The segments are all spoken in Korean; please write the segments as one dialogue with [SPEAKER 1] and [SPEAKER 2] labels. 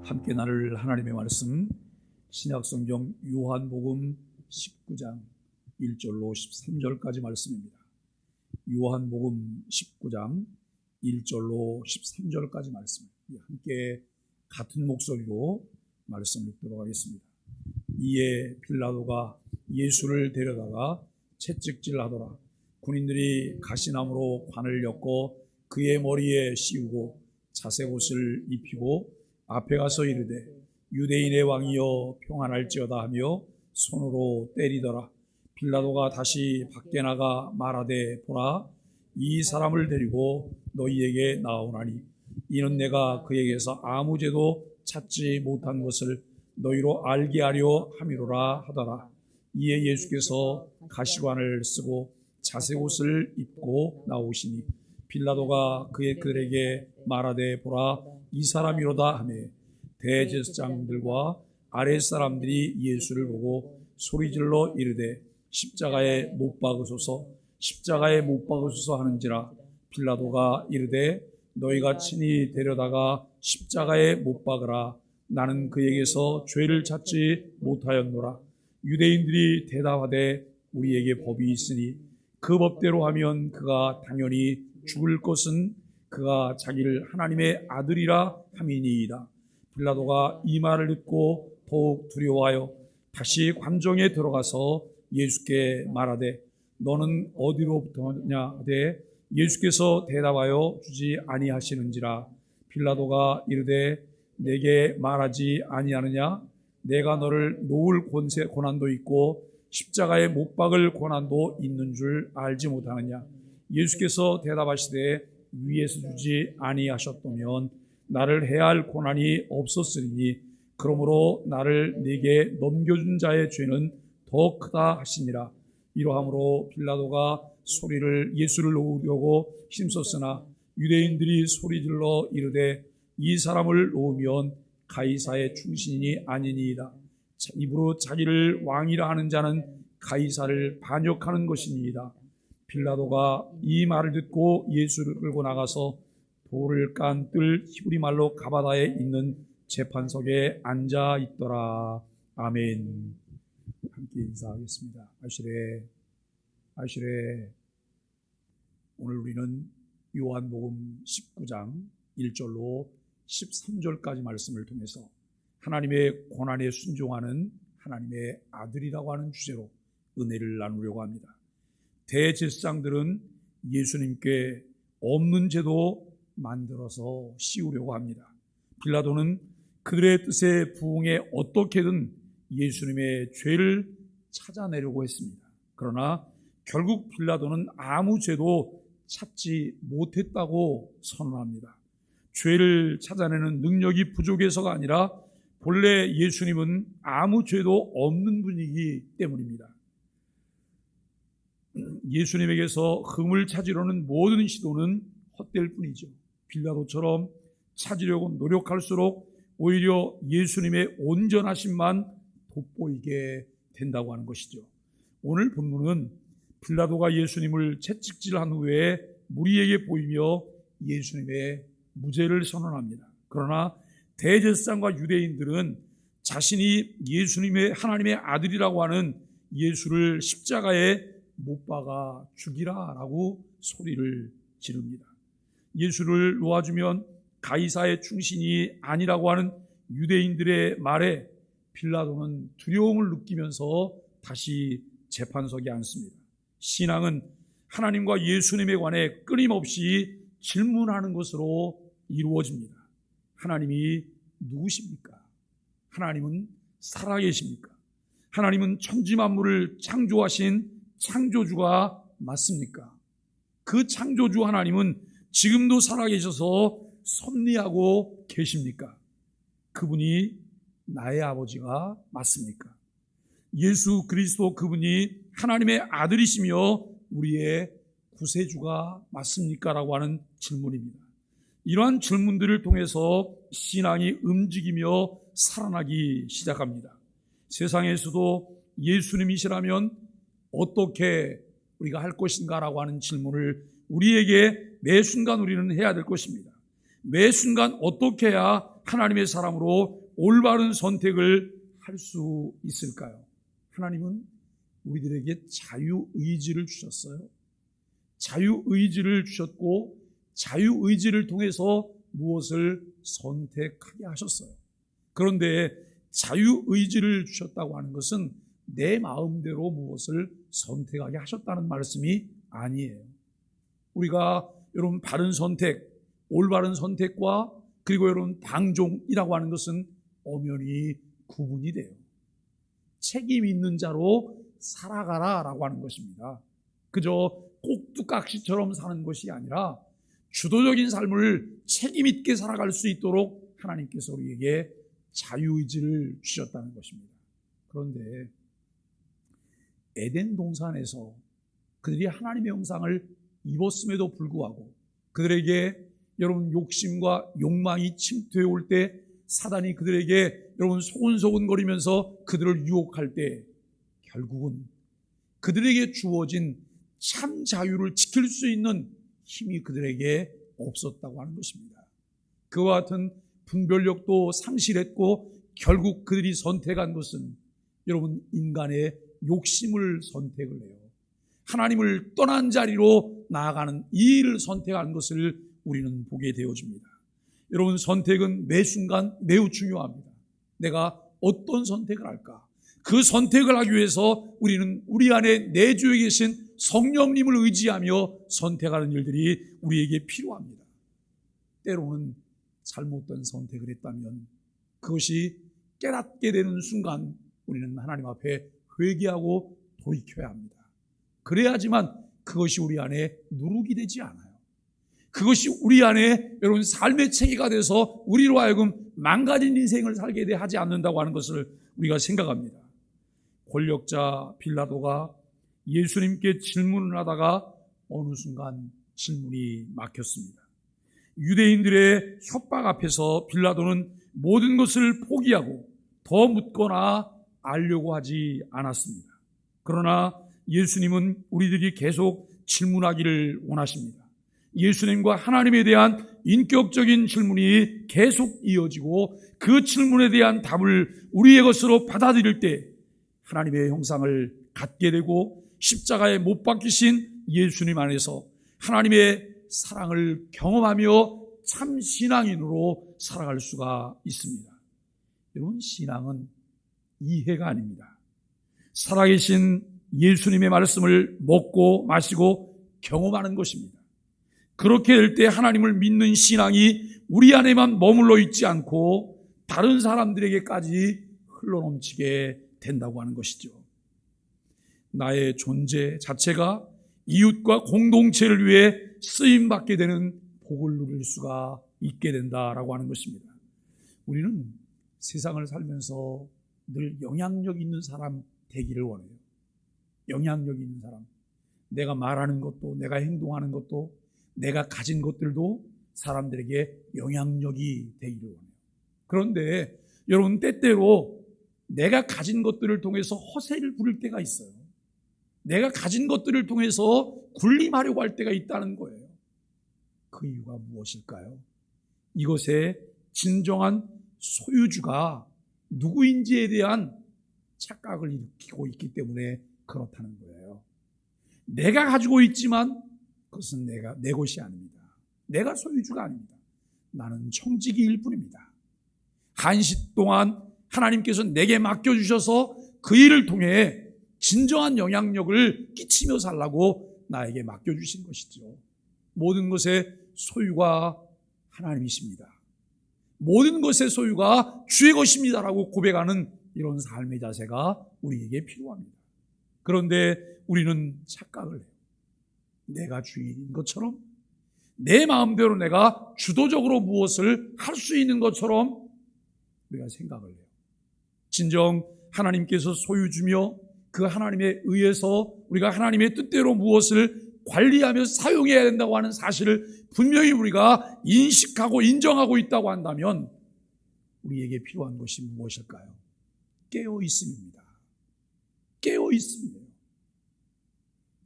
[SPEAKER 1] 함께 나눌 하나님의 말씀, 신약성경 요한복음 19장 1절로 13절까지 말씀입니다. 요한복음 19장 1절로 13절까지 말씀, 함께 같은 목소리로 말씀 읽도록 하겠습니다. 이에 빌라도가 예수를 데려다가 채찍질하더라. 군인들이 가시나무로 관을 엮어 그의 머리에 씌우고 자색옷을 입히고 앞에 가서 이르되 유대인의 왕이여 평안할지어다 하며 손으로 때리더라. 빌라도가 다시 밖에 나가 말하되 보라, 이 사람을 데리고 너희에게 나오나니 이는 내가 그에게서 아무 죄도 찾지 못한 것을 너희로 알게 하려 함이로라 하더라. 이에 예수께서 가시관을 쓰고 자색옷을 입고 나오시니 빌라도가 그들에게 말하되 보라, 이 사람이로다 하며 대제사장들과 아랫사람들이 예수를 보고 소리질러 이르되 십자가에 못 박으소서, 십자가에 못 박으소서 하는지라. 빌라도가 이르되 너희가 친히 데려다가 십자가에 못 박으라. 나는 그에게서 죄를 찾지 못하였노라. 유대인들이 대답하되 우리에게 법이 있으니 그 법대로 하면 그가 당연히 죽을 것은 그가 자기를 하나님의 아들이라 함이니이다. 빌라도가 이 말을 듣고 더욱 두려워하여 다시 관정에 들어가서 예수께 말하되 너는 어디로부터냐 하되 예수께서 대답하여 주지 아니하시는지라. 빌라도가 이르되 내게 말하지 아니하느냐? 내가 너를 놓을 고난도 있고 십자가에 못 박을 고난도 있는 줄 알지 못하느냐? 예수께서 대답하시되 위에서 주지 아니하셨다면 나를 해야 할 고난이 없었으리니 그러므로 나를 네게 넘겨준 자의 죄는 더 크다 하시니라. 이러함으로 빌라도가 예수를 놓으려고 힘썼으나 유대인들이 소리질러 이르되 이 사람을 놓으면 가이사의 충신이 아니니이다. 입으로 자기를 왕이라 하는 자는 가이사를 반역하는 것이니이다. 빌라도가 이 말을 듣고 예수를 끌고 나가서 돌을 깐 뜰 히브리 말로 가바다에 있는 재판석에 앉아 있더라. 아멘. 함께 인사하겠습니다. 아시레. 오늘 우리는 요한복음 19장 1절로 13절까지 말씀을 통해서 하나님의 고난에 순종하는 하나님의 아들이라고 하는 주제로 은혜를 나누려고 합니다. 대제사장들은 예수님께 없는 죄도 만들어서 씌우려고 합니다. 빌라도는 그들의 뜻에 부응해 어떻게든 예수님의 죄를 찾아내려고 했습니다. 그러나 결국 빌라도는 아무 죄도 찾지 못했다고 선언합니다. 죄를 찾아내는 능력이 부족해서가 아니라 본래 예수님은 아무 죄도 없는 분이기 때문입니다. 예수님에게서 흠을 찾으려는 모든 시도는 헛될 뿐이죠. 빌라도처럼 찾으려고 노력할수록 오히려 예수님의 온전하심만 돋보이게 된다고 하는 것이죠. 오늘 본문은 빌라도가 예수님을 채찍질한 후에 무리에게 보이며 예수님의 무죄를 선언합니다. 그러나 대제사장과 유대인들은 자신이 예수님의 하나님의 아들이라고 하는 예수를 십자가에 못 박아 죽이라라고 소리를 지릅니다. 예수를 놓아주면 가이사의 충신이 아니라고 하는 유대인들의 말에 빌라도는 두려움을 느끼면서 다시 재판석에 앉습니다. 신앙은 하나님과 예수님에 관해 끊임없이 질문하는 것으로 이루어집니다. 하나님이 누구십니까? 하나님은 살아계십니까? 하나님은 천지만물을 창조하신 창조주가 맞습니까? 그 창조주 하나님은 지금도 살아계셔서 섭리하고 계십니까? 그분이 나의 아버지가 맞습니까? 예수 그리스도 그분이 하나님의 아들이시며 우리의 구세주가 맞습니까? 라고 하는 질문입니다. 이러한 질문들을 통해서 신앙이 움직이며 살아나기 시작합니다. 세상에서도 예수님이시라면 어떻게 우리가 할 것인가 라고 하는 질문을 우리에게 매 순간 우리는 해야 될 것입니다. 매 순간 어떻게 해야 하나님의 사람으로 올바른 선택을 할 수 있을까요? 하나님은 우리들에게 자유의지를 주셨어요. 자유의지를 주셨고 자유의지를 통해서 무엇을 선택하게 하셨어요. 그런데 자유의지를 주셨다고 하는 것은 내 마음대로 무엇을 선택하게 하셨다는 말씀이 아니에요. 우리가 여러분 바른 선택, 올바른 선택과 그리고 여러분 방종이라고 하는 것은 엄연히 구분이 돼요. 책임 있는 자로 살아가라라고 하는 것입니다. 그저 꼭두각시처럼 사는 것이 아니라 주도적인 삶을 책임 있게 살아갈 수 있도록 하나님께서 우리에게 자유의지를 주셨다는 것입니다. 그런데 에덴 동산에서 그들이 하나님의 형상을 입었음에도 불구하고 그들에게 여러분 욕심과 욕망이 침투해 올 때 사단이 그들에게 여러분 소근소근거리면서 그들을 유혹할 때 결국은 그들에게 주어진 참 자유를 지킬 수 있는 힘이 그들에게 없었다고 하는 것입니다. 그와 같은 분별력도 상실했고 결국 그들이 선택한 것은 여러분 인간의 욕심을 선택을 해요. 하나님을 떠난 자리로 나아가는 이 일을 선택한 것을 우리는 보게 되어집니다. 여러분 선택은 매 순간 매우 중요합니다. 내가 어떤 선택을 할까? 그 선택을 하기 위해서 우리는 우리 안에 내주에 계신 성령님을 의지하며 선택하는 일들이 우리에게 필요합니다. 때로는 잘못된 선택을 했다면 그것이 깨닫게 되는 순간 우리는 하나님 앞에 회개하고 돌이켜야 합니다. 그래야지만 그것이 우리 안에 누룩이 되지 않아요. 그것이 우리 안에 여러분 삶의 체계가 돼서 우리로 하여금 망가진 인생을 살게 하지 않는다고 하는 것을 우리가 생각합니다. 권력자 빌라도가 예수님께 질문을 하다가 어느 순간 질문이 막혔습니다. 유대인들의 협박 앞에서 빌라도는 모든 것을 포기하고 더 묻거나 알려고 하지 않았습니다. 그러나 예수님은 우리들이 계속 질문하기를 원하십니다. 예수님과 하나님에 대한 인격적인 질문이 계속 이어지고 그 질문에 대한 답을 우리의 것으로 받아들일 때 하나님의 형상을 갖게 되고 십자가에 못 박히신 예수님 안에서 하나님의 사랑을 경험하며 참 신앙인으로 살아갈 수가 있습니다. 여러분 신앙은 이해가 아닙니다. 살아계신 예수님의 말씀을 먹고 마시고 경험하는 것입니다. 그렇게 될 때 하나님을 믿는 신앙이 우리 안에만 머물러 있지 않고 다른 사람들에게까지 흘러넘치게 된다고 하는 것이죠. 나의 존재 자체가 이웃과 공동체를 위해 쓰임받게 되는 복을 누릴 수가 있게 된다라고 하는 것입니다. 우리는 세상을 살면서 늘 영향력 있는 사람 되기를 원해요. 영향력 있는 사람. 내가 말하는 것도 내가 행동하는 것도 내가 가진 것들도 사람들에게 영향력이 되기를 원해요. 그런데 여러분 때때로 내가 가진 것들을 통해서 허세를 부릴 때가 있어요. 내가 가진 것들을 통해서 군림하려고 할 때가 있다는 거예요. 그 이유가 무엇일까요? 이것의 진정한 소유주가 누구인지에 대한 착각을 일으키고 있기 때문에 그렇다는 거예요. 내가 가지고 있지만 그것은 내 것이 아닙니다. 내가 소유주가 아닙니다. 나는 청지기일 뿐입니다. 한시 동안 하나님께서 내게 맡겨주셔서 그 일을 통해 진정한 영향력을 끼치며 살라고 나에게 맡겨주신 것이죠. 모든 것의 소유가 하나님이십니다. 모든 것의 소유가 주의 것입니다라고 고백하는 이런 삶의 자세가 우리에게 필요합니다. 그런데 우리는 착각을 해요. 내가 주인인 것처럼 내 마음대로 내가 주도적으로 무엇을 할 수 있는 것처럼 우리가 생각을 해요. 진정 하나님께서 소유주며 그 하나님에 의해서 우리가 하나님의 뜻대로 무엇을 관리하며 사용해야 된다고 하는 사실을 분명히 우리가 인식하고 인정하고 있다고 한다면 우리에게 필요한 것이 무엇일까요? 깨어 있음입니다. 깨어 있음이에요.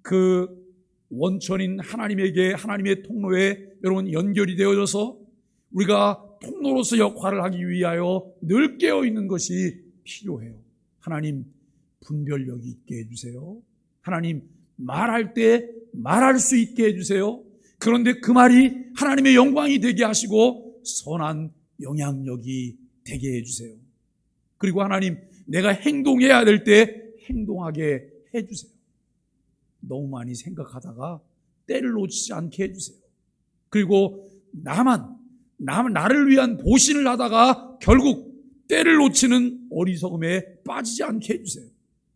[SPEAKER 1] 그 원천인 하나님에게 하나님의 통로에 여러분 연결이 되어져서 우리가 통로로서 역할을 하기 위하여 늘 깨어있는 것이 필요해요. 하나님, 분별력이 있게 해주세요. 하나님, 말할 때 말할 수 있게 해주세요. 그런데 그 말이 하나님의 영광이 되게 하시고 선한 영향력이 되게 해주세요. 그리고 하나님, 내가 행동해야 될 때 행동하게 해주세요. 너무 많이 생각하다가 때를 놓치지 않게 해주세요. 그리고 나를 위한 보신을 하다가 결국 때를 놓치는 어리석음에 빠지지 않게 해주세요.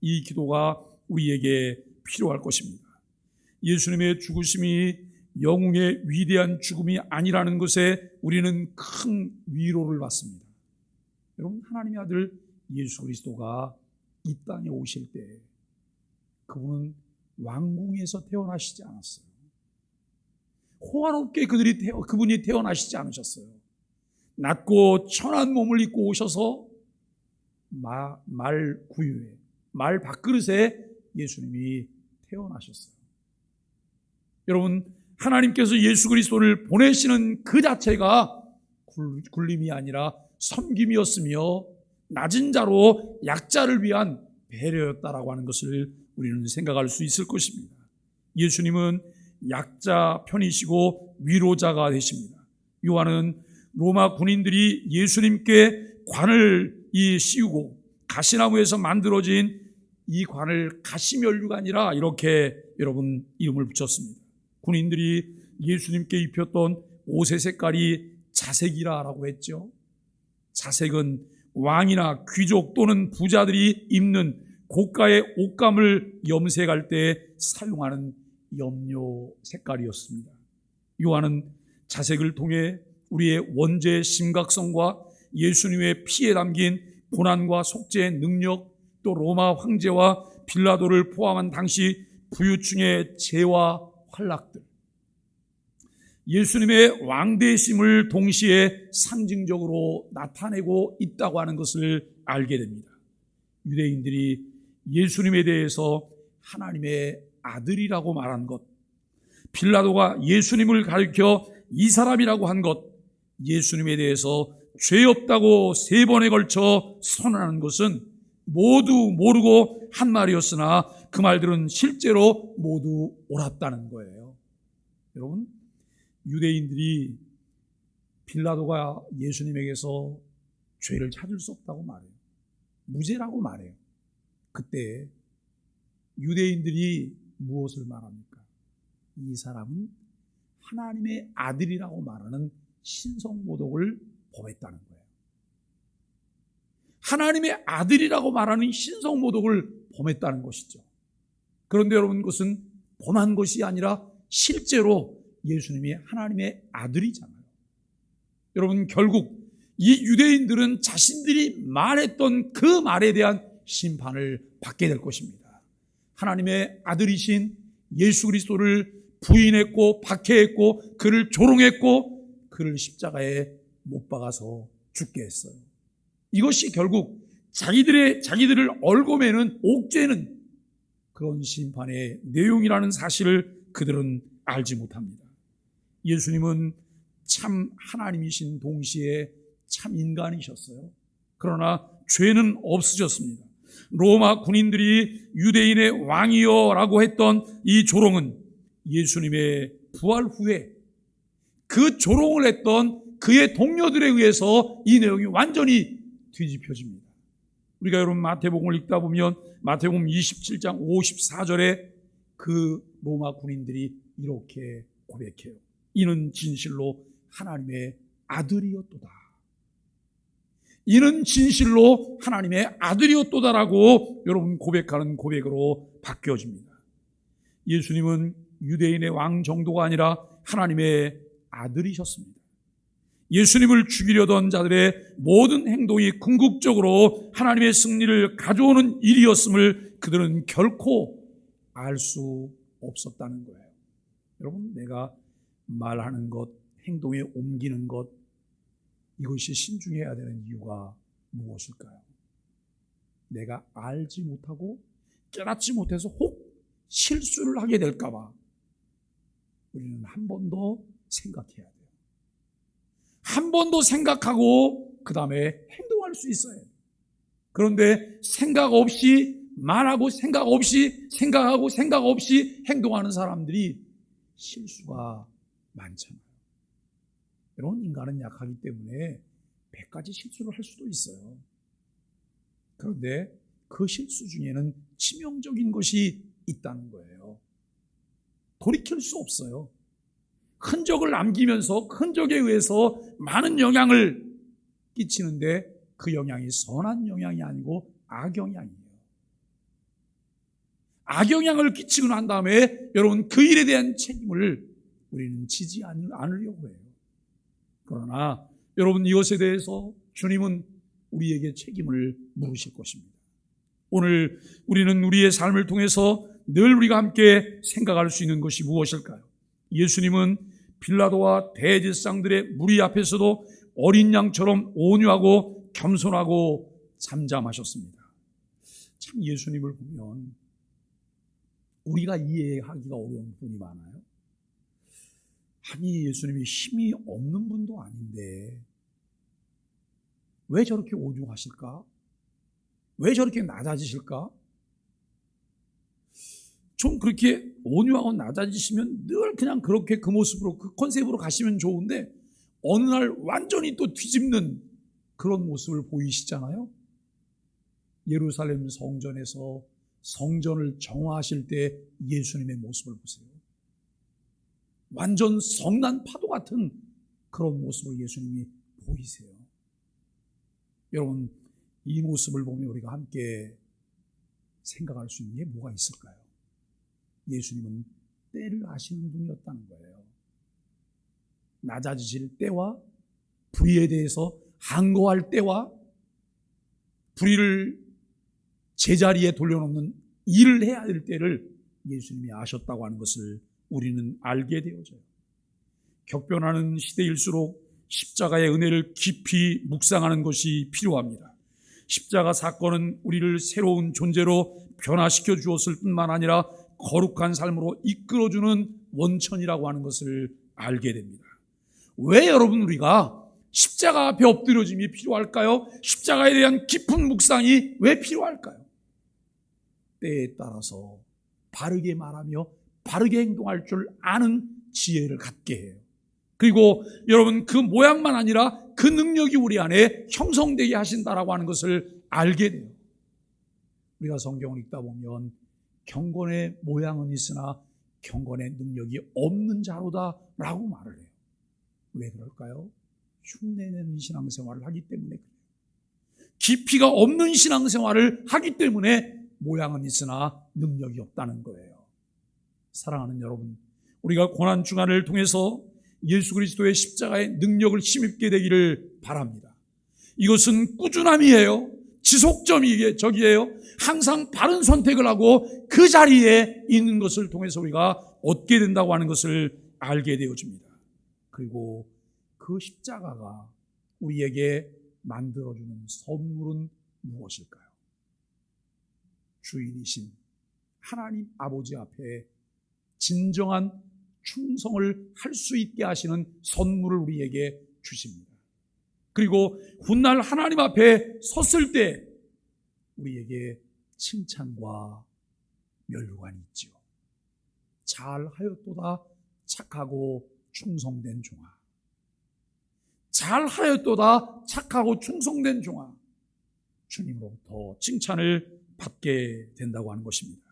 [SPEAKER 1] 이 기도가 우리에게 필요할 것입니다. 예수님의 죽으심이 영웅의 위대한 죽음이 아니라는 것에 우리는 큰 위로를 받습니다. 여러분, 하나님의 아들 예수 그리스도가 이 땅에 오실 때 그분은 왕궁에서 태어나시지 않았어요. 호화롭게 그분이 태어나시지 않으셨어요. 낮고 천한 몸을 입고 오셔서 말 구유에, 말 밥그릇에 예수님이 태어나셨어요. 여러분, 하나님께서 예수 그리스도를 보내시는 그 자체가 굴림이 아니라 섬김이었으며 낮은 자로 약자를 위한 배려였다라고 하는 것을 우리는 생각할 수 있을 것입니다. 예수님은 약자 편이시고 위로자가 되십니다. 요한은 로마 군인들이 예수님께 관을 씌우고 가시나무에서 만들어진 이 관을 가시면류관이라 이렇게 여러분 이름을 붙였습니다. 군인들이 예수님께 입혔던 옷의 색깔이 자색이라고 했죠. 자색은 왕이나 귀족 또는 부자들이 입는 고가의 옷감을 염색할 때 사용하는 염료 색깔이었습니다. 요한은 자색을 통해 우리의 원죄의 심각성과 예수님의 피에 담긴 고난과 속죄의 능력, 또 로마 황제와 빌라도를 포함한 당시 부유층의 재와 활락들, 예수님의 왕되심을 동시에 상징적으로 나타내고 있다고 하는 것을 알게 됩니다. 유대인들이 예수님에 대해서 하나님의 아들이라고 말한 것, 빌라도가 예수님을 가리켜 이 사람이라고 한 것, 예수님에 대해서 죄 없다고 3번에 걸쳐 선언하는 것은 모두 모르고 한 말이었으나 그 말들은 실제로 모두 옳았다는 거예요. 여러분, 유대인들이 빌라도가 예수님에게서 죄를 찾을 수 없다고 말해요. 무죄라고 말해요. 그때 유대인들이 무엇을 말합니까? 이 사람은 하나님의 아들이라고 말하는 신성모독을 범했다는 거예요. 하나님의 아들이라고 말하는 신성모독을 범했다는 것이죠. 그런데 여러분, 그것은 범한 것이 아니라 실제로 예수님이 하나님의 아들이잖아요. 여러분, 결국 이 유대인들은 자신들이 말했던 그 말에 대한 심판을 받게 될 것입니다. 하나님의 아들이신 예수 그리스도를 부인했고 박해했고 그를 조롱했고 그를 십자가에 못 박아서 죽게 했어요. 이것이 결국 자기들을 얽어매는 옥죄는 그런 심판의 내용이라는 사실을 그들은 알지 못합니다. 예수님은 참 하나님이신 동시에 참 인간이셨어요. 그러나 죄는 없으셨습니다. 로마 군인들이 유대인의 왕이여 라고 했던 이 조롱은 예수님의 부활 후에 그 조롱을 했던 그의 동료들에 의해서 이 내용이 완전히 뒤집혀집니다. 우리가 여러분 마태복음을 읽다 보면 마태복음 27장 54절에 그 로마 군인들이 이렇게 고백해요. 이는 진실로 하나님의 아들이었도다. 이는 진실로 하나님의 아들이었도다라고 여러분 고백하는 고백으로 바뀌어집니다. 예수님은 유대인의 왕 정도가 아니라 하나님의 아들이셨습니다. 예수님을 죽이려던 자들의 모든 행동이 궁극적으로 하나님의 승리를 가져오는 일이었음을 그들은 결코 알 수 없었다는 거예요. 여러분, 내가 말하는 것, 행동에 옮기는 것, 이것이 신중해야 되는 이유가 무엇일까요? 내가 알지 못하고 깨닫지 못해서 혹 실수를 하게 될까 봐 우리는 한 번 더 생각해야 돼요. 한 번 더 생각하고 그 다음에 행동할 수 있어요. 그런데 생각 없이 말하고 생각 없이 생각하고 생각 없이 행동하는 사람들이 실수가 많잖아요. 여러분, 인간은 약하기 때문에 100가지 실수를 할 수도 있어요. 그런데 그 실수 중에는 치명적인 것이 있다는 거예요. 돌이킬 수 없어요. 흔적을 남기면서 흔적에 의해서 많은 영향을 끼치는데 그 영향이 선한 영향이 아니고 악영향이에요. 악영향을 끼치고 난 다음에 여러분, 그 일에 대한 책임을 우리는 지지 않으려고 해요. 그러나 여러분, 이것에 대해서 주님은 우리에게 책임을 물으실 것입니다. 오늘 우리는 우리의 삶을 통해서 늘 우리가 함께 생각할 수 있는 것이 무엇일까요? 예수님은 빌라도와 대제사장들의 무리 앞에서도 어린 양처럼 온유하고 겸손하고 잠잠하셨습니다. 참, 예수님을 보면 우리가 이해하기가 어려운 분이 많아요. 아니, 예수님이 힘이 없는 분도 아닌데 왜 저렇게 온유하실까? 왜 저렇게 낮아지실까? 좀 그렇게 온유하고 낮아지시면 늘 그냥 그렇게 그 모습으로, 그 컨셉으로 가시면 좋은데 어느 날 완전히 또 뒤집는 그런 모습을 보이시잖아요. 예루살렘 성전에서 성전을 정화하실 때 예수님의 모습을 보세요. 완전 성난 파도 같은 그런 모습을 예수님이 보이세요. 여러분, 이 모습을 보면 우리가 함께 생각할 수 있는 게 뭐가 있을까요? 예수님은 때를 아시는 분이었다는 거예요. 낮아지실 때와 불의에 대해서 항거할 때와 불의를 제자리에 돌려놓는 일을 해야 할 때를 예수님이 아셨다고 하는 것을 우리는 알게 되어져요. 격변하는 시대일수록 십자가의 은혜를 깊이 묵상하는 것이 필요합니다. 십자가 사건은 우리를 새로운 존재로 변화시켜 주었을 뿐만 아니라 거룩한 삶으로 이끌어주는 원천이라고 하는 것을 알게 됩니다. 왜 여러분, 우리가 십자가 앞에 엎드려짐이 필요할까요? 십자가에 대한 깊은 묵상이 왜 필요할까요? 때에 따라서 바르게 말하며 바르게 행동할 줄 아는 지혜를 갖게 해요. 그리고 여러분, 그 모양만 아니라 그 능력이 우리 안에 형성되게 하신다라고 하는 것을 알게 돼요. 우리가 성경을 읽다 보면 경건의 모양은 있으나 경건의 능력이 없는 자로다라고 말을 해요. 왜 그럴까요? 흉내내는 신앙생활을 하기 때문에 그래요. 깊이가 없는 신앙생활을 하기 때문에 모양은 있으나 능력이 없다는 거예요. 사랑하는 여러분, 우리가 고난주간을 통해서 예수 그리스도의 십자가의 능력을 힘입게 되기를 바랍니다. 이것은 꾸준함이에요. 지속점이에요. 항상 바른 선택을 하고 그 자리에 있는 것을 통해서 우리가 얻게 된다고 하는 것을 알게 되어집니다. 그리고 그 십자가가 우리에게 만들어주는 선물은 무엇일까요? 주인이신 하나님 아버지 앞에 진정한 충성을 할 수 있게 하시는 선물을 우리에게 주십니다. 그리고 훗날 하나님 앞에 섰을 때 우리에게 칭찬과 면류관이 있지요. 잘하였도다 착하고 충성된 종아. 잘하였도다 착하고 충성된 종아. 주님으로부터 칭찬을 받게 된다고 하는 것입니다.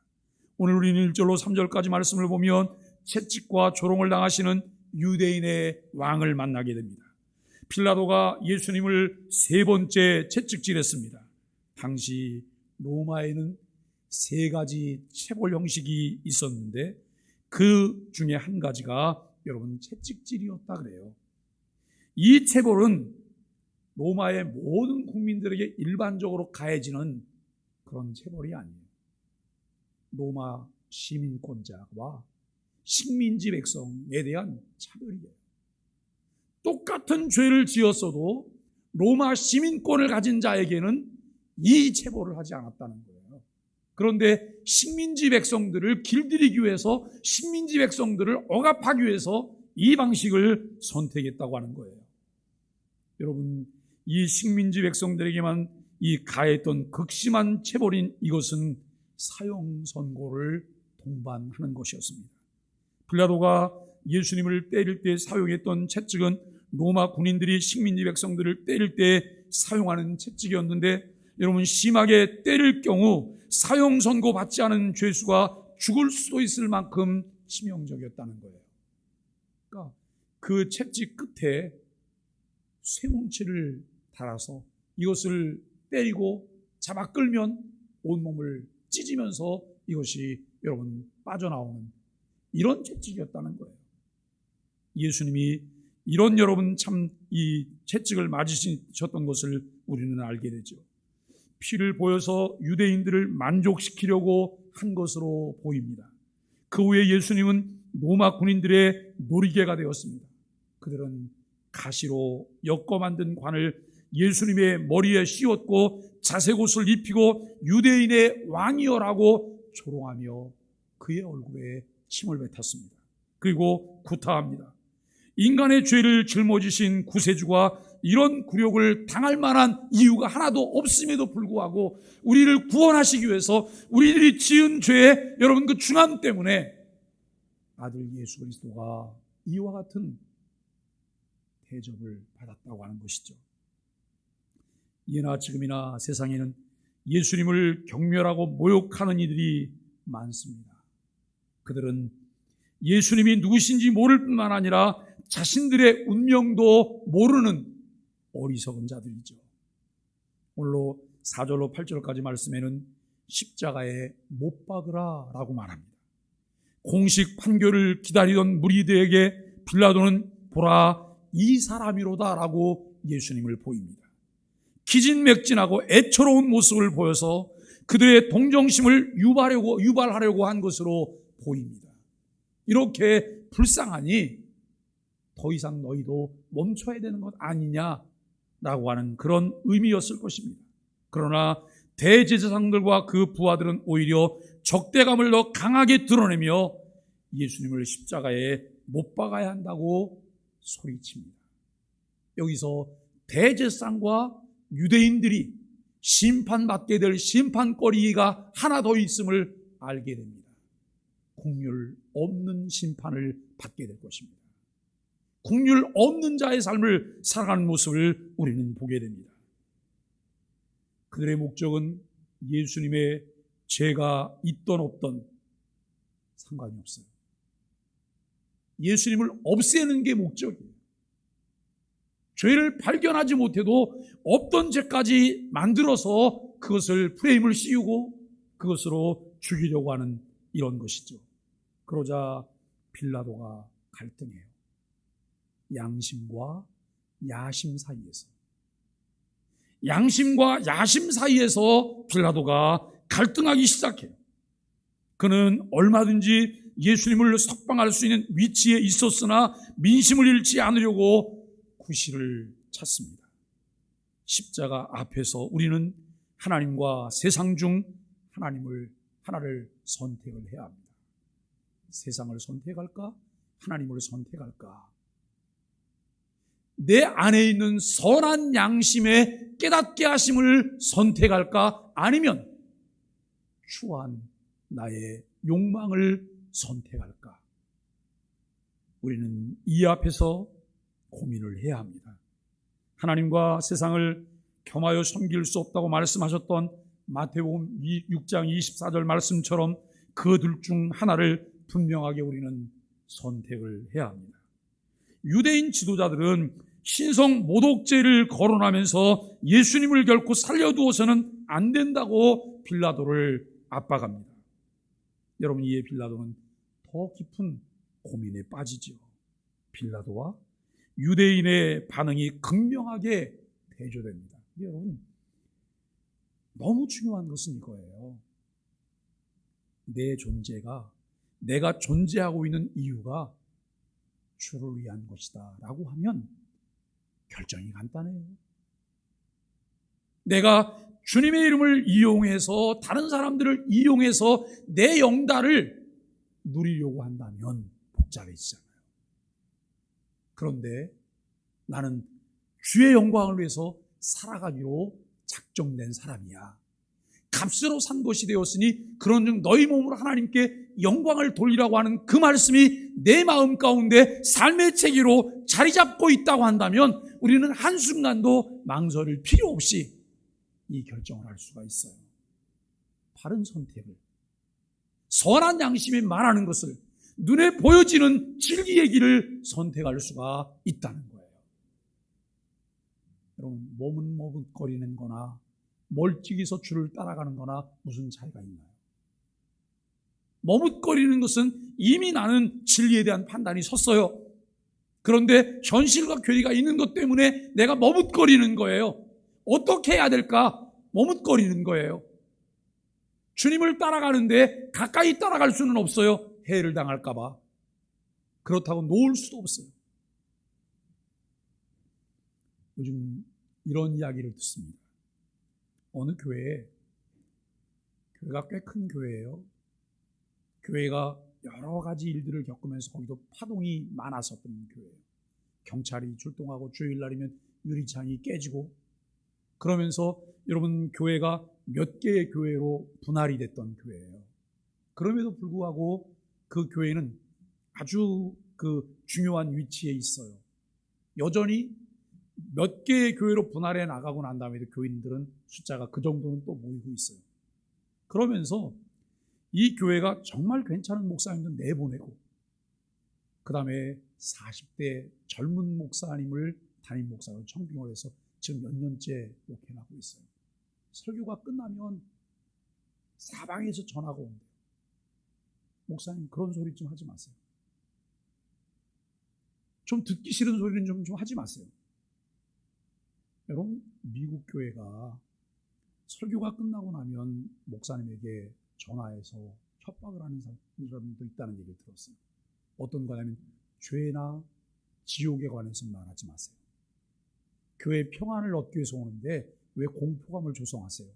[SPEAKER 1] 오늘 우리는 1절로 3절까지 말씀을 보면 채찍과 조롱을 당하시는 유대인의 왕을 만나게 됩니다. 빌라도가 예수님을 3번째 채찍질했습니다. 당시 로마에는 3가지 체벌 형식이 있었는데 그 중에 한 가지가 여러분 채찍질이었다 그래요. 이 체벌은 로마의 모든 국민들에게 일반적으로 가해지는 그런 체벌이 아니에요. 로마 시민권자와 식민지 백성에 대한 차별이에요. 똑같은 죄를 지었어도 로마 시민권을 가진 자에게는 이 체벌을 하지 않았다는 거예요. 그런데 식민지 백성들을 길들이기 위해서, 식민지 백성들을 억압하기 위해서 이 방식을 선택했다고 하는 거예요. 여러분, 이 식민지 백성들에게만 이 가했던 극심한 체벌인 이것은 사형 선고를 동반하는 것이었습니다. 빌라도가 예수님을 때릴 때 사용했던 채찍은 로마 군인들이 식민지 백성들을 때릴 때 사용하는 채찍이었는데, 여러분, 심하게 때릴 경우 사형 선고 받지 않은 죄수가 죽을 수도 있을 만큼 치명적이었다는 거예요. 그러니까 그 채찍 끝에 쇠뭉치를 달아서 이것을 때리고 잡아 끌면 온몸을 찢으면서 이것이 여러분 빠져나오는 이런 채찍이었다는 거예요. 예수님이 이런 여러분 참 이 채찍을 맞으셨던 것을 우리는 알게 되죠. 피를 보여서 유대인들을 만족시키려고 한 것으로 보입니다. 그 후에 예수님은 로마 군인들의 놀이개가 되었습니다. 그들은 가시로 엮어 만든 관을 예수님의 머리에 씌웠고 자색옷을 입히고 유대인의 왕이여라고 조롱하며 그의 얼굴에 침을 뱉었습니다. 그리고 구타합니다. 인간의 죄를 짊어지신 구세주가 이런 굴욕을 당할 만한 이유가 하나도 없음에도 불구하고 우리를 구원하시기 위해서 우리들이 지은 죄의 여러분 그 중함 때문에 아들 예수 그리스도가 이와 같은 대접을 받았다고 하는 것이죠. 예나 지금이나 세상에는 예수님을 경멸하고 모욕하는 이들이 많습니다. 그들은 예수님이 누구신지 모를 뿐만 아니라 자신들의 운명도 모르는 어리석은 자들이죠. 오늘로 4절로 8절까지 말씀에는 십자가에 못 박으라 라고 말합니다. 공식 판결을 기다리던 무리들에게 빌라도는 보라 이 사람이로다 라고 예수님을 보입니다. 기진맥진하고 애처로운 모습을 보여서 그들의 동정심을 유발하려고 한 것으로 보입니다. 이렇게 불쌍하니 더 이상 너희도 멈춰야 되는 것 아니냐라고 하는 그런 의미였을 것입니다. 그러나 대제사장들과 그 부하들은 오히려 적대감을 더 강하게 드러내며 예수님을 십자가에 못 박아야 한다고 소리칩니다. 여기서 대제사장과 유대인들이 심판받게 될 심판거리가 하나 더 있음을 알게 됩니다. 긍휼 없는 심판을 받게 될 것입니다. 긍휼 없는 자의 삶을 살아가는 모습을 우리는 보게 됩니다. 그들의 목적은 예수님의 죄가 있던 없던 상관이 없어요. 예수님을 없애는 게 목적이에요. 죄를 발견하지 못해도 없던 죄까지 만들어서 그것을 프레임을 씌우고 그것으로 죽이려고 하는 이런 것이죠. 그러자 빌라도가 갈등해요. 양심과 야심 사이에서. 양심과 야심 사이에서 빌라도가 갈등하기 시작해요. 그는 얼마든지 예수님을 석방할 수 있는 위치에 있었으나 민심을 잃지 않으려고 구실을 찾습니다. 십자가 앞에서 우리는 하나님과 세상 중 하나를 선택을 해야 합니다. 세상을 선택할까? 하나님을 선택할까? 내 안에 있는 선한 양심의 깨닫게 하심을 선택할까? 아니면 추한 나의 욕망을 선택할까? 우리는 이 앞에서 고민을 해야 합니다. 하나님과 세상을 겸하여 섬길 수 없다고 말씀하셨던 마태복음 6장 24절 말씀처럼 그 둘 중 하나를 분명하게 우리는 선택을 해야 합니다. 유대인 지도자들은 신성 모독죄를 거론하면서 예수님을 결코 살려두어서는 안 된다고 빌라도를 압박합니다. 여러분, 이에 빌라도는 더 깊은 고민에 빠지죠. 빌라도와 유대인의 반응이 극명하게 대조됩니다. 여러분, 너무 중요한 것은 이거예요. 내 존재가, 내가 존재하고 있는 이유가 주를 위한 것이다 라고 하면 결정이 간단해요. 내가 주님의 이름을 이용해서 다른 사람들을 이용해서 내 영달을 누리려고 한다면 복잡해지잖아요. 그런데 나는 주의 영광을 위해서 살아가기로 작정된 사람이야. 값으로 산 것이 되었으니 그런즉 너희 몸으로 하나님께 영광을 돌리라고 하는 그 말씀이 내 마음 가운데 삶의 체계로 자리 잡고 있다고 한다면 우리는 한순간도 망설일 필요 없이 이 결정을 할 수가 있어요. 바른 선택을, 선한 양심이 말하는 것을, 눈에 보여지는 진리의 길을 선택할 수가 있다는 거예요. 여러분, 몸은 머뭇거리는 거나 멀찍이서 주를 따라가는 거나 무슨 차이가 있나요? 머뭇거리는 것은 이미 나는 진리에 대한 판단이 섰어요. 그런데 현실과 괴리가 있는 것 때문에 내가 머뭇거리는 거예요. 어떻게 해야 될까? 머뭇거리는 거예요. 주님을 따라가는데 가까이 따라갈 수는 없어요. 해를 당할까 봐. 그렇다고 놓을 수도 없어요. 요즘 이런 이야기를 듣습니다. 어느 교회가 꽤 큰 교회예요. 교회가 여러 가지 일들을 겪으면서 거기도 파동이 많았었던 교회예요. 경찰이 출동하고 주일날이면 유리창이 깨지고, 그러면서 여러분 교회가 몇 개의 교회로 분할이 됐던 교회예요. 그럼에도 불구하고 그 교회는 아주 중요한 위치에 있어요. 여전히 몇 개의 교회로 분할해 나가고 난 다음에도 교인들은 숫자가 그 정도는 또 모이고 있어요. 그러면서 이 교회가 정말 괜찮은 목사님도 내보내고, 그 다음에 40대 젊은 목사님을 담임 목사로 청빙을 해서 지금 몇 년째 목회하고 있어요. 설교가 끝나면 사방에서 전화가 온대요. 목사님, 그런 소리 좀 하지 마세요. 좀 듣기 싫은 소리는 좀 하지 마세요. 여러분, 미국 교회가 설교가 끝나고 나면 목사님에게 전화해서 협박을 하는 사람도 있다는 얘기를 들었어요. 어떤 거냐면 죄나 지옥에 관해서 말하지 마세요. 교회 평안을 얻기 위해서 오는데 왜 공포감을 조성하세요?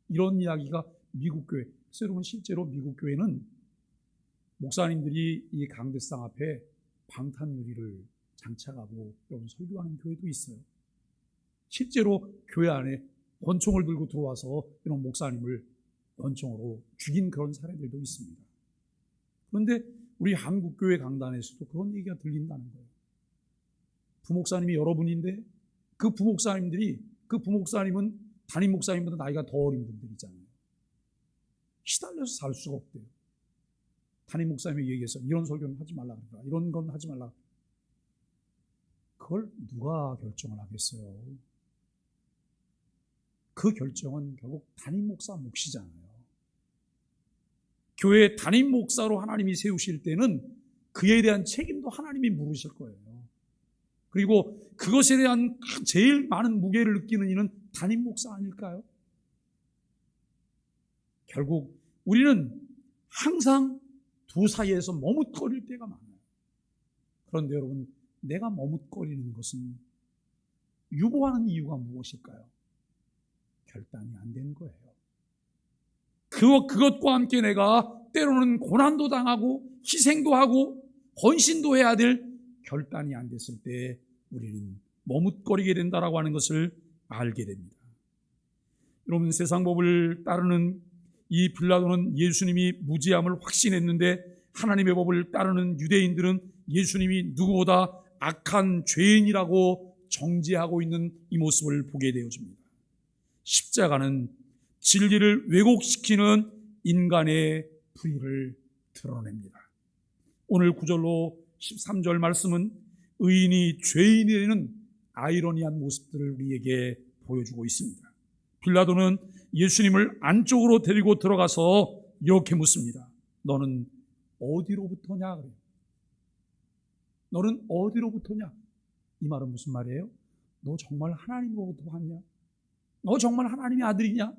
[SPEAKER 1] 이런 이야기가 미국 교회. 그래서 여러분, 실제로 미국 교회는 목사님들이 이 강대상 앞에 방탄 유리를 장착하고 여러분 설교하는 교회도 있어요. 실제로 교회 안에 권총을 들고 들어와서 이런 목사님을 권총으로 죽인 그런 사례들도 있습니다. 그런데 우리 한국교회 강단에서도 그런 얘기가 들린다는 거예요. 부목사님이 여러분인데 그 부목사님은 담임 목사님보다 나이가 더 어린 분들이잖아요. 시달려서 살 수가 없대요. 담임 목사님이 얘기해서 이런 설교는 하지 말라 그러더라, 이런 건 하지 말라. 그걸 누가 결정을 하겠어요? 그 결정은 결국 담임 목사 몫이잖아요. 교회 담임 목사로 하나님이 세우실 때는 그에 대한 책임도 하나님이 물으실 거예요. 그리고 그것에 대한 제일 많은 무게를 느끼는 이는 담임 목사 아닐까요? 결국 우리는 항상 두 사이에서 머뭇거릴 때가 많아요. 그런데 여러분, 내가 머뭇거리는 것은 유보하는 이유가 무엇일까요? 결단이 안 된 거예요. 그것과 함께 내가 때로는 고난도 당하고 희생도 하고 헌신도 해야 될 결단이 안 됐을 때 우리는 머뭇거리게 된다라고 하는 것을 알게 됩니다. 여러분, 세상 법을 따르는 이 빌라도는 예수님이 무지함을 확신했는데 하나님의 법을 따르는 유대인들은 예수님이 누구보다 악한 죄인이라고 정죄하고 있는 이 모습을 보게 되어집니다. 십자가는 진리를 왜곡시키는 인간의 불의를 드러냅니다. 오늘 9절로 13절 말씀은 의인이 죄인이 되는 아이러니한 모습들을 우리에게 보여주고 있습니다. 빌라도는 예수님을 안쪽으로 데리고 들어가서 이렇게 묻습니다. 너는 어디로부터냐? 그래요. 너는 어디로부터냐? 이 말은 무슨 말이에요? 너 정말 하나님으로부터 왔냐? 너 정말 하나님의 아들이냐?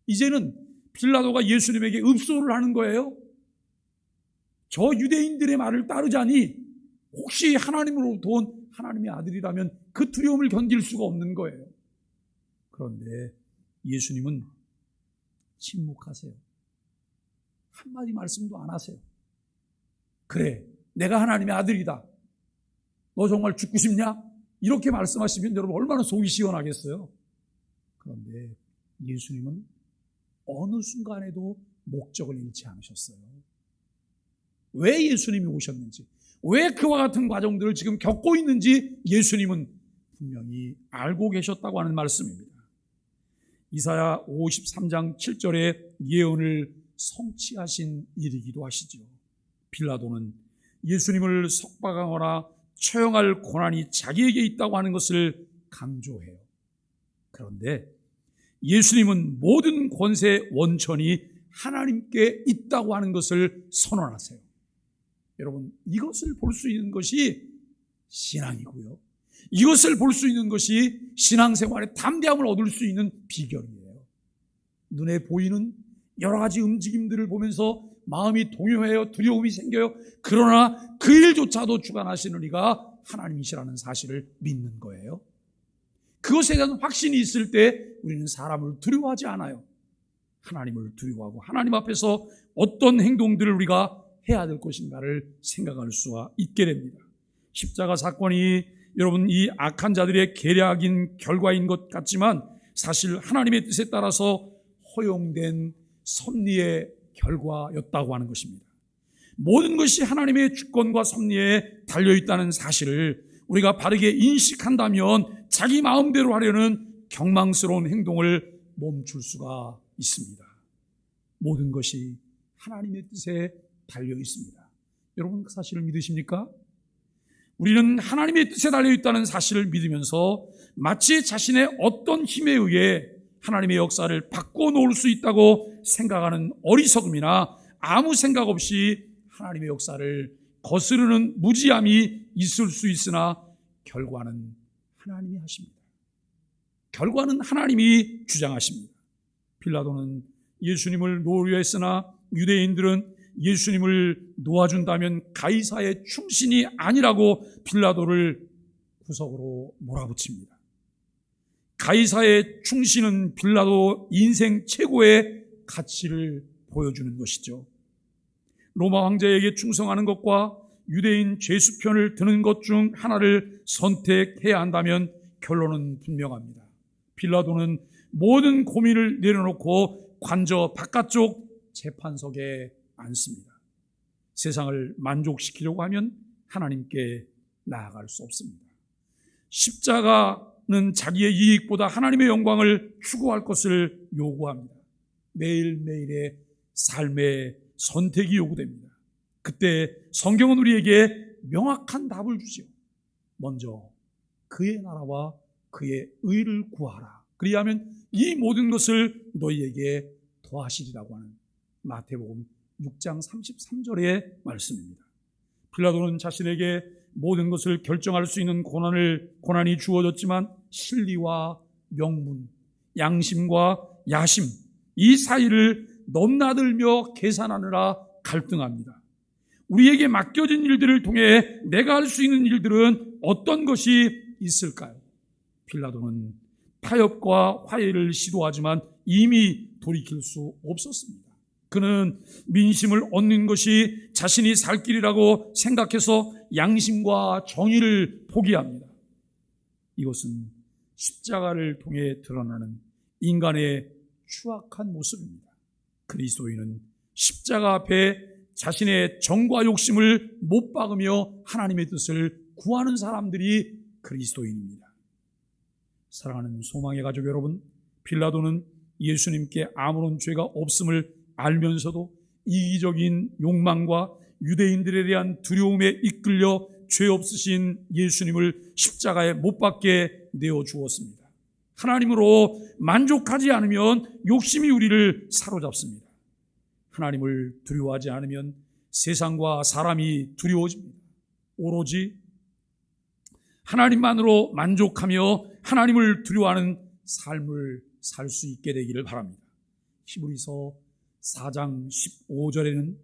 [SPEAKER 1] 이제는 빌라도가 예수님에게 읍소를 하는 거예요. 저 유대인들의 말을 따르자니 혹시 하나님으로부터 온 하나님의 아들이라면 그 두려움을 견딜 수가 없는 거예요. 그런데 예수님은 침묵하세요. 한마디 말씀도 안 하세요. 그래, 내가 하나님의 아들이다. 너 정말 죽고 싶냐? 이렇게 말씀하시면 여러분 얼마나 속이 시원하겠어요? 그런데 예수님은 어느 순간에도 목적을 잃지 않으셨어요. 왜 예수님이 오셨는지, 왜 그와 같은 과정들을 지금 겪고 있는지 예수님은 분명히 알고 계셨다고 하는 말씀입니다. 이사야 53장 7절의 예언을 성취하신 일이기도 하시죠. 빌라도는 예수님을 석박하거나 처형할 권한이 자기에게 있다고 하는 것을 강조해요. 그런데 예수님은 모든 권세의 원천이 하나님께 있다고 하는 것을 선언하세요. 여러분, 이것을 볼 수 있는 것이 신앙이고요, 이것을 볼 수 있는 것이 신앙생활의 담대함을 얻을 수 있는 비결이에요. 눈에 보이는 여러 가지 움직임들을 보면서 마음이 동요해요, 두려움이 생겨요. 그러나 그 일조차도 주관하시는 이가 하나님이시라는 사실을 믿는 거예요. 그것에 대한 확신이 있을 때 우리는 사람을 두려워하지 않아요. 하나님을 두려워하고 하나님 앞에서 어떤 행동들을 우리가 해야 될 것인가를 생각할 수가 있게 됩니다. 십자가 사건이 여러분 이 악한 자들의 계략인 결과인 것 같지만 사실 하나님의 뜻에 따라서 허용된 섭리의 결과였다고 하는 것입니다. 모든 것이 하나님의 주권과 섭리에 달려있다는 사실을 우리가 바르게 인식한다면 자기 마음대로 하려는 경망스러운 행동을 멈출 수가 있습니다. 모든 것이 하나님의 뜻에 달려있습니다. 여러분 그 사실을 믿으십니까? 우리는 하나님의 뜻에 달려있다는 사실을 믿으면서 마치 자신의 어떤 힘에 의해 하나님의 역사를 바꿔놓을 수 있다고 생각하는 어리석음이나 아무 생각 없이 하나님의 역사를 거스르는 무지함이 있을 수 있으나 결과는 하나님이 하십니다. 결과는 하나님이 주장하십니다. 빌라도는 예수님을 놓으려 했으나 유대인들은 예수님을 놓아준다면 가이사의 충신이 아니라고 빌라도를 구석으로 몰아붙입니다. 가이사의 충신은 빌라도 인생 최고의 가치를 보여주는 것이죠. 로마 황제에게 충성하는 것과 유대인 죄수 편을 드는 것 중 하나를 선택해야 한다면 결론은 분명합니다. 빌라도는 모든 고민을 내려놓고 관저 바깥쪽 재판석에 앉습니다. 세상을 만족시키려고 하면 하나님께 나아갈 수 없습니다. 십자가는 자기의 이익보다 하나님의 영광을 추구할 것을 요구합니다. 매일매일의 삶의 선택이 요구됩니다. 그때 성경은 우리에게 명확한 답을 주죠. 먼저 그의 나라와 그의 의를 구하라. 그리하면 이 모든 것을 너희에게 더하시리라고 하는 마태복음 6장 33절의 말씀입니다. 빌라도는 자신에게 모든 것을 결정할 수 있는 고난이 주어졌지만 진리와 명분, 양심과 야심 이 사이를 넘나들며 계산하느라 갈등합니다. 우리에게 맡겨진 일들을 통해 내가 할 수 있는 일들은 어떤 것이 있을까요? 빌라도는 타협과 화해를 시도하지만 이미 돌이킬 수 없었습니다. 그는 민심을 얻는 것이 자신이 살 길이라고 생각해서 양심과 정의를 포기합니다. 이것은 십자가를 통해 드러나는 인간의 추악한 모습입니다. 그리스도인은 십자가 앞에 자신의 정과 욕심을 못 박으며 하나님의 뜻을 구하는 사람들이 그리스도인입니다. 사랑하는 소망의 가족 여러분, 빌라도는 예수님께 아무런 죄가 없음을 알면서도 이기적인 욕망과 유대인들에 대한 두려움에 이끌려 죄 없으신 예수님을 십자가에 못 박게 내어 주었습니다. 하나님으로 만족하지 않으면 욕심이 우리를 사로잡습니다. 하나님을 두려워하지 않으면 세상과 사람이 두려워집니다. 오로지 하나님만으로 만족하며 하나님을 두려워하는 삶을 살 수 있게 되기를 바랍니다. 히브리서 4장 15절에는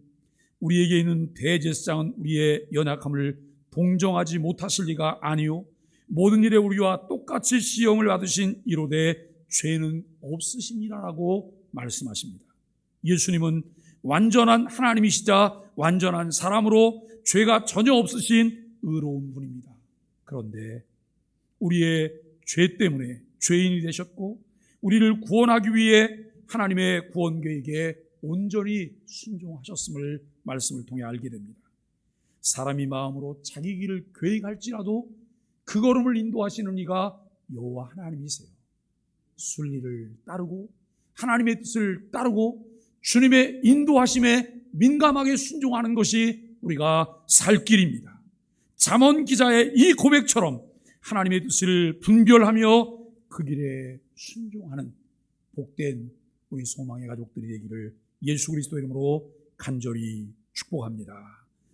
[SPEAKER 1] 우리에게 있는 대제사장은 우리의 연약함을 동정하지 못하실 리가 아니요 모든 일에 우리와 똑같이 시험을 받으신 이로되 죄는 없으시니라라고 말씀하십니다. 예수님은 완전한 하나님이시자 완전한 사람으로 죄가 전혀 없으신 의로운 분입니다. 그런데 우리의 죄 때문에 죄인이 되셨고 우리를 구원하기 위해 하나님의 구원 계획에 온전히 순종하셨음을 말씀을 통해 알게 됩니다. 사람이 마음으로 자기 길을 계획할지라도 그 걸음을 인도하시는 이가 여호와 하나님이세요. 순리를 따르고 하나님의 뜻을 따르고 주님의 인도하심에 민감하게 순종하는 것이 우리가 살 길입니다. 잠언 기자의 이 고백처럼 하나님의 뜻을 분별하며 그 길에 순종하는 복된 우리 소망의 가족들이 되기를 예수 그리스도 이름으로 간절히 축복합니다.